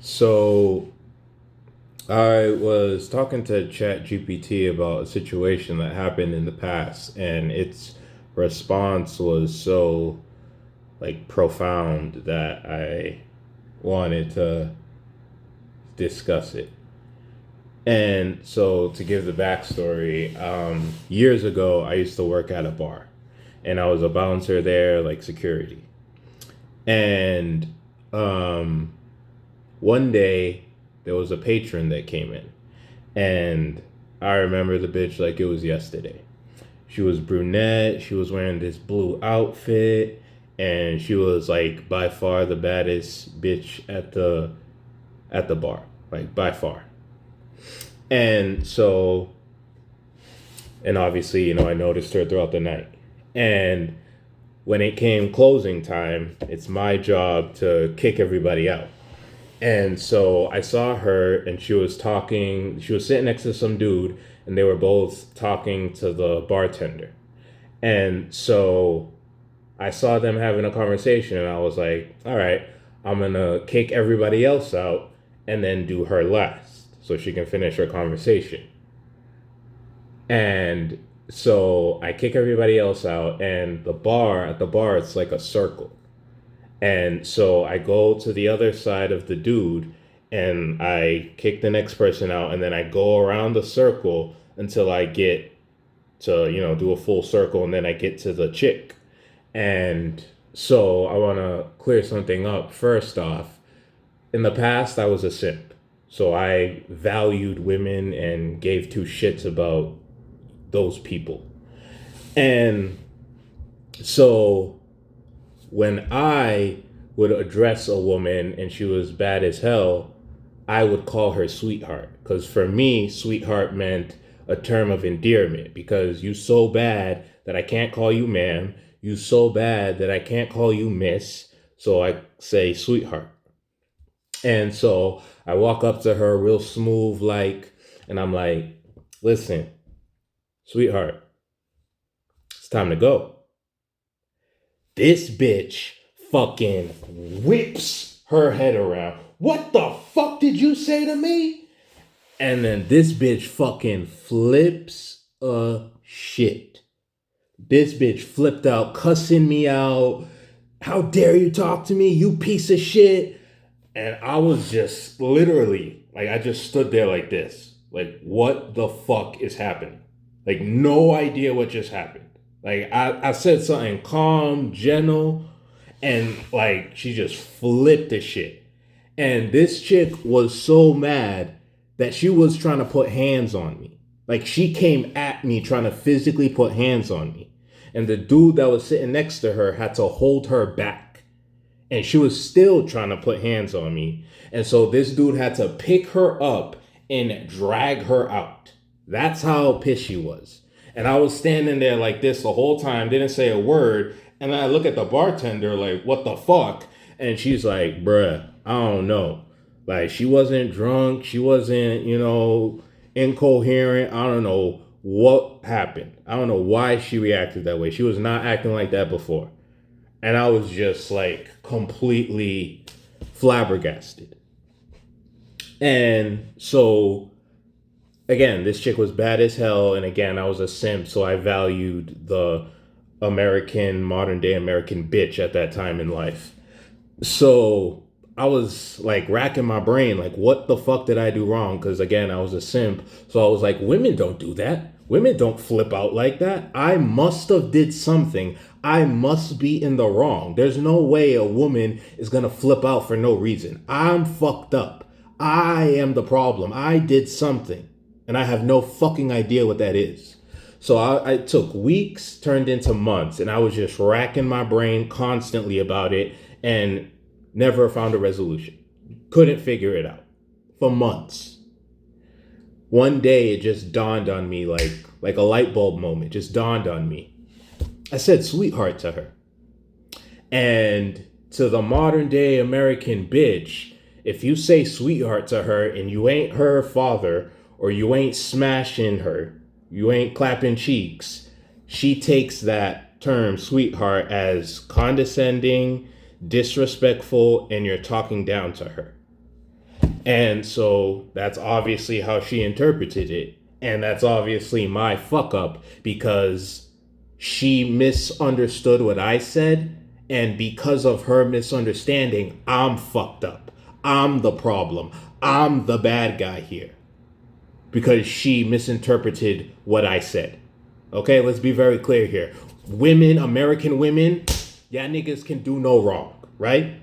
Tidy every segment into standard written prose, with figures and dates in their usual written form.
So I was talking to ChatGPT about a situation that happened in the past, and its response was so profound that I wanted to discuss it. And so to give the backstory, years ago I used to work at a bar, and I was a bouncer there, like security. And um, one day there was a patron that came in. And I remember the bitch like it was yesterday. She was brunette. She was wearing this blue outfit, and she was like by far the baddest bitch at the bar, like by far. And so, and obviously, I noticed her throughout the night. And when it came closing time, it's my job to kick everybody out. And so I saw her and she was talking, she was sitting next to some dude and they were both talking to the bartender. And so I saw them having a conversation and I was like, all right, I'm going to kick everybody else out and then do her last so she can finish her conversation. And so I kick everybody else out and at the bar, it's like a circle. And so I go to the other side of the dude and I kick the next person out and then I go around the circle until I get to, do a full circle and then I get to the chick. And so I want to clear something up. First off, in the past, I was a simp. So I valued women and gave two shits about those people. And so when I would address a woman and she was bad as hell, I would call her sweetheart. Because for me, sweetheart meant a term of endearment. Because you so bad that I can't call you ma'am. You so bad that I can't call you miss. So I say sweetheart. And so I walk up to her real smooth, and I'm like, listen, sweetheart, it's time to go. This bitch fucking whips her head around. What the fuck did you say to me? And then this bitch fucking flips a shit. This bitch flipped out, cussing me out. How dare you talk to me, you piece of shit? And I was just literally, I just stood there like this. Like, what the fuck is happening? Like, no idea what just happened. Like, I said something calm, gentle, and she just flipped the shit. And this chick was so mad that she was trying to put hands on me. Like, she came at me trying to physically put hands on me. And the dude that was sitting next to her had to hold her back. And she was still trying to put hands on me. And so this dude had to pick her up and drag her out. That's how pissed she was. And I was standing there like this the whole time, didn't say a word. And then I look at the bartender like, what the fuck? And she's like, bruh, I don't know. Like, she wasn't drunk. She wasn't, incoherent. I don't know what happened. I don't know why she reacted that way. She was not acting like that before. And I was just like completely flabbergasted. And so, again, this chick was bad as hell. And again, I was a simp. So I valued the modern day American bitch at that time in life. So I was like racking my brain, like, what the fuck did I do wrong? Because again, I was a simp. So I was like, women don't do that. Women don't flip out like that. I must have did something. I must be in the wrong. There's no way a woman is gonna flip out for no reason. I'm fucked up. I am the problem. I did something. And I have no fucking idea what that is. So I took weeks, turned into months, and I was just racking my brain constantly about it and never found a resolution. Couldn't figure it out for months. One day it just dawned on me like a light bulb moment, just dawned on me. I said sweetheart to her. And to the modern day American bitch, if you say sweetheart to her and you ain't her father or you ain't smashing her, you ain't clapping cheeks, she takes that term sweetheart as condescending, disrespectful, and you're talking down to her. And so that's obviously how she interpreted it. And that's obviously my fuck up because she misunderstood what I said. And because of her misunderstanding, I'm fucked up. I'm the problem. I'm the bad guy here because she misinterpreted what I said. Okay, let's be very clear here. Women, American women, y'all niggas can do no wrong, right?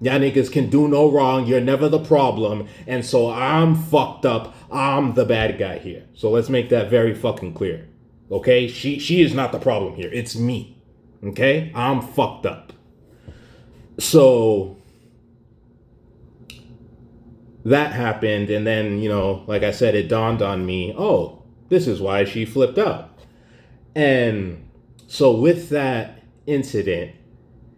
Y'all niggas can do no wrong. You're never the problem. And so I'm fucked up. I'm the bad guy here. So let's make that very fucking clear. Okay? She is not the problem here. It's me. Okay? I'm fucked up. So that happened, and then, like I said, it dawned on me, oh, this is why she flipped out. And so with that incident,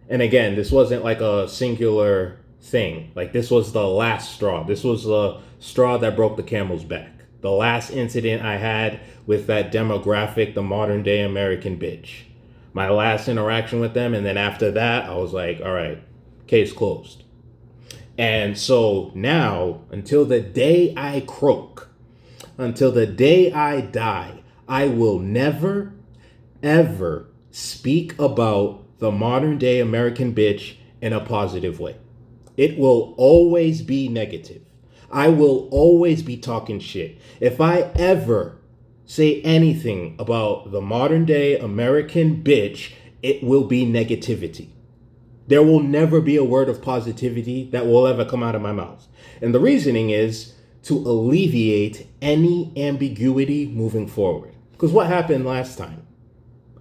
and again, this wasn't like a singular thing. Like, this was the last straw. This was the straw that broke the camel's back. The last incident I had with that demographic, the modern day American bitch. My last interaction with them, and then after that, I was like, all right, case closed. And so now, until the day I croak, until the day I die, I will never, ever speak about the modern day American bitch in a positive way. It will always be negative. I will always be talking shit. If I ever say anything about the modern day American bitch, it will be negativity. There will never be a word of positivity that will ever come out of my mouth. And the reasoning is to alleviate any ambiguity moving forward. Because what happened last time?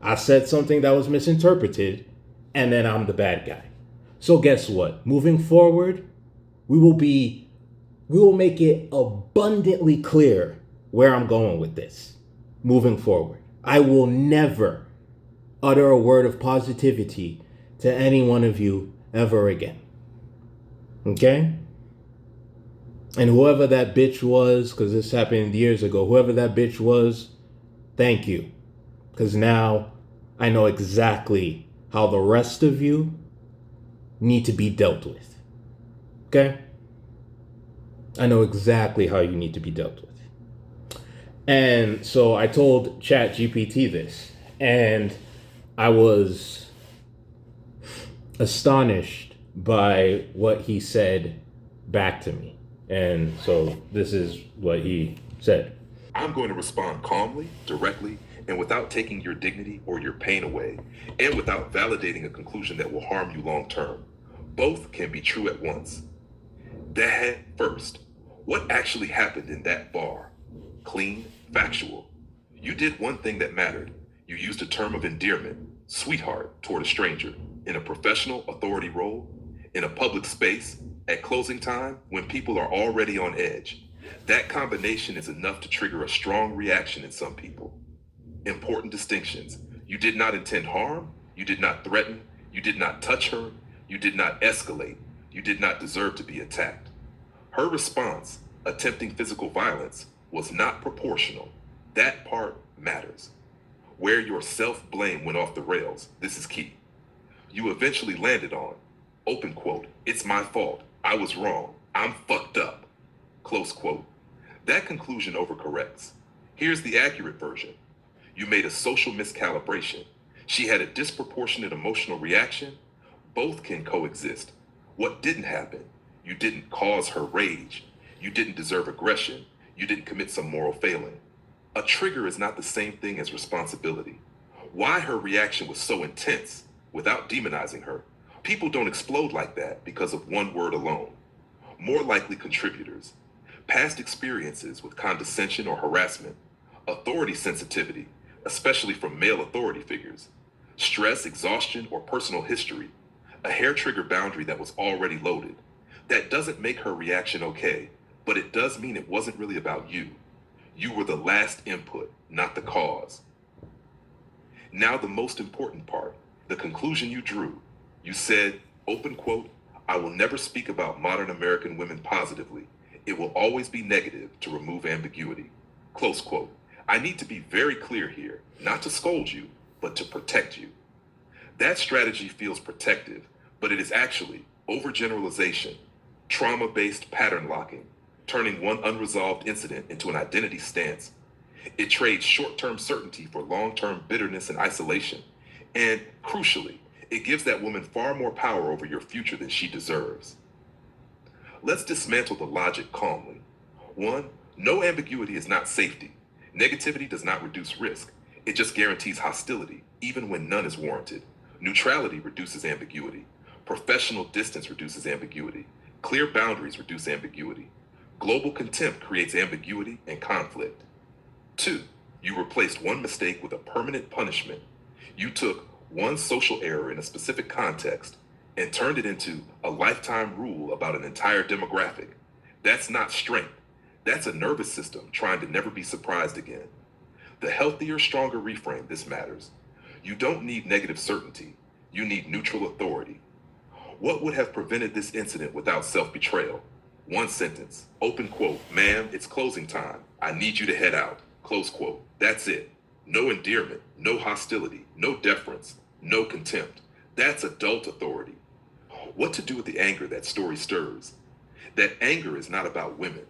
I said something that was misinterpreted, and then I'm the bad guy. So guess what? Moving forward, we will make it abundantly clear where I'm going with this. Moving forward, I will never utter a word of positivity to any one of you ever again. Okay? And whoever that bitch was, because this happened years ago, whoever that bitch was, thank you. Because now I know exactly how the rest of you need to be dealt with. Okay? I know exactly how you need to be dealt with. And so I told ChatGPT this, and I was astonished by what he said back to me. And so this is what he said. I'm going to respond calmly, directly, and without taking your dignity or your pain away, and without validating a conclusion that will harm you long term. Both can be true at once. That first, what actually happened in that bar? Clean, factual. You did one thing that mattered. You used a term of endearment, sweetheart, toward a stranger, in a professional authority role, in a public space, at closing time, when people are already on edge. That combination is enough to trigger a strong reaction in some people. Important distinctions. You did not intend harm, you did not threaten, you did not touch her, you did not escalate, you did not deserve to be attacked. Her response, attempting physical violence, was not proportional. That part matters. Where your self-blame went off the rails, this is key. You eventually landed on, open quote, it's my fault, I was wrong, I'm fucked up, close quote. That conclusion overcorrects. Here's the accurate version. You made a social miscalibration. She had a disproportionate emotional reaction. Both can coexist. What didn't happen? You didn't cause her rage. You didn't deserve aggression. You didn't commit some moral failing. A trigger is not the same thing as responsibility. Why her reaction was so intense without demonizing her? People don't explode like that because of one word alone. More likely contributors. Past experiences with condescension or harassment. Authority sensitivity, especially from male authority figures. Stress, exhaustion, or personal history. A hair trigger boundary that was already loaded. That doesn't make her reaction okay, but it does mean it wasn't really about you. You were the last input, not the cause. Now the most important part, the conclusion you drew. You said, open quote, I will never speak about modern American women positively. It will always be negative to remove ambiguity. Close quote. I need to be very clear here, not to scold you, but to protect you. That strategy feels protective, but it is actually overgeneralization, trauma-based pattern locking, turning one unresolved incident into an identity stance. It trades short-term certainty for long-term bitterness and isolation. And crucially, it gives that woman far more power over your future than she deserves. Let's dismantle the logic calmly. 1. No ambiguity is not safety. Negativity does not reduce risk. It just guarantees hostility, even when none is warranted. Neutrality reduces ambiguity. Professional distance reduces ambiguity. Clear boundaries reduce ambiguity. Global contempt creates ambiguity and conflict. 2. You replaced one mistake with a permanent punishment. You took one social error in a specific context and turned it into a lifetime rule about an entire demographic. That's not strength. That's a nervous system trying to never be surprised again. The healthier, stronger reframe this matters. You don't need negative certainty. You need neutral authority. What would have prevented this incident without self-betrayal? One sentence, open quote, "Ma'am, it's closing time. I need you to head out." Close quote. That's it. No endearment, no hostility, no deference, no contempt. That's adult authority. What to do with the anger that story stirs? That anger is not about women.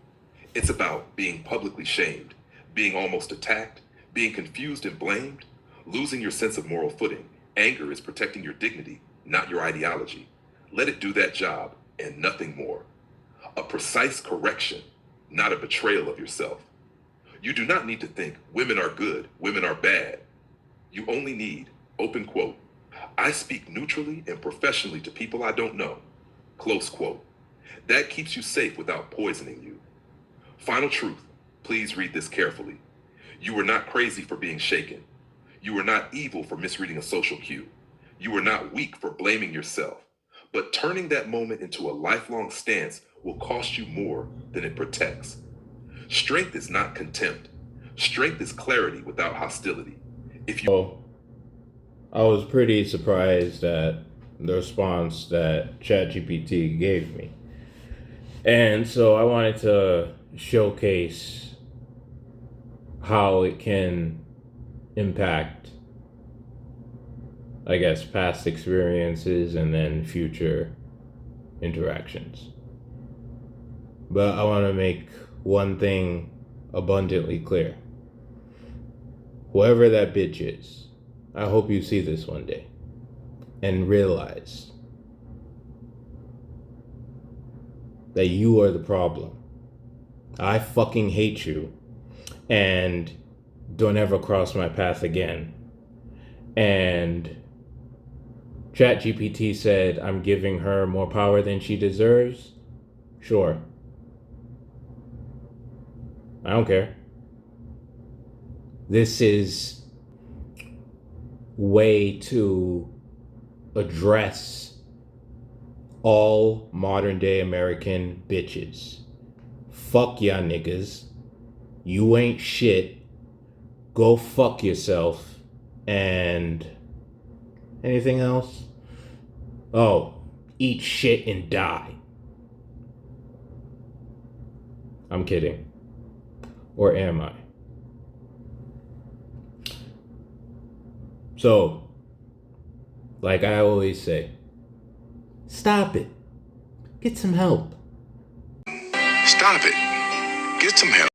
It's about being publicly shamed, being almost attacked, being confused and blamed, losing your sense of moral footing. Anger is protecting your dignity, not your ideology. Let it do that job and nothing more. A precise correction, not a betrayal of yourself. You do not need to think women are good, women are bad. You only need, open quote, "I speak neutrally and professionally to people I don't know." Close quote. That keeps you safe without poisoning you. Final truth, please read this carefully. You were not crazy for being shaken. You were not evil for misreading a social cue. You were not weak for blaming yourself. But turning that moment into a lifelong stance will cost you more than it protects. Strength is not contempt. Strength is clarity without hostility. If you So I was pretty surprised at the response that ChatGPT gave me. And so I wanted to showcase how it can impact, I guess, past experiences and then future interactions. But I want to make one thing abundantly clear. Whoever that bitch is, I hope you see this one day and realize that you are the problem. I fucking hate you, and don't ever cross my path again. And ChatGPT said I'm giving her more power than she deserves. Sure. I don't care. This is way to address all modern day American bitches. Fuck ya niggas. You ain't shit. Go fuck yourself. And anything else? Oh, eat shit and die. I'm kidding. Or am I? So, like I always say, stop it. Get some help. Stop it. Get some help.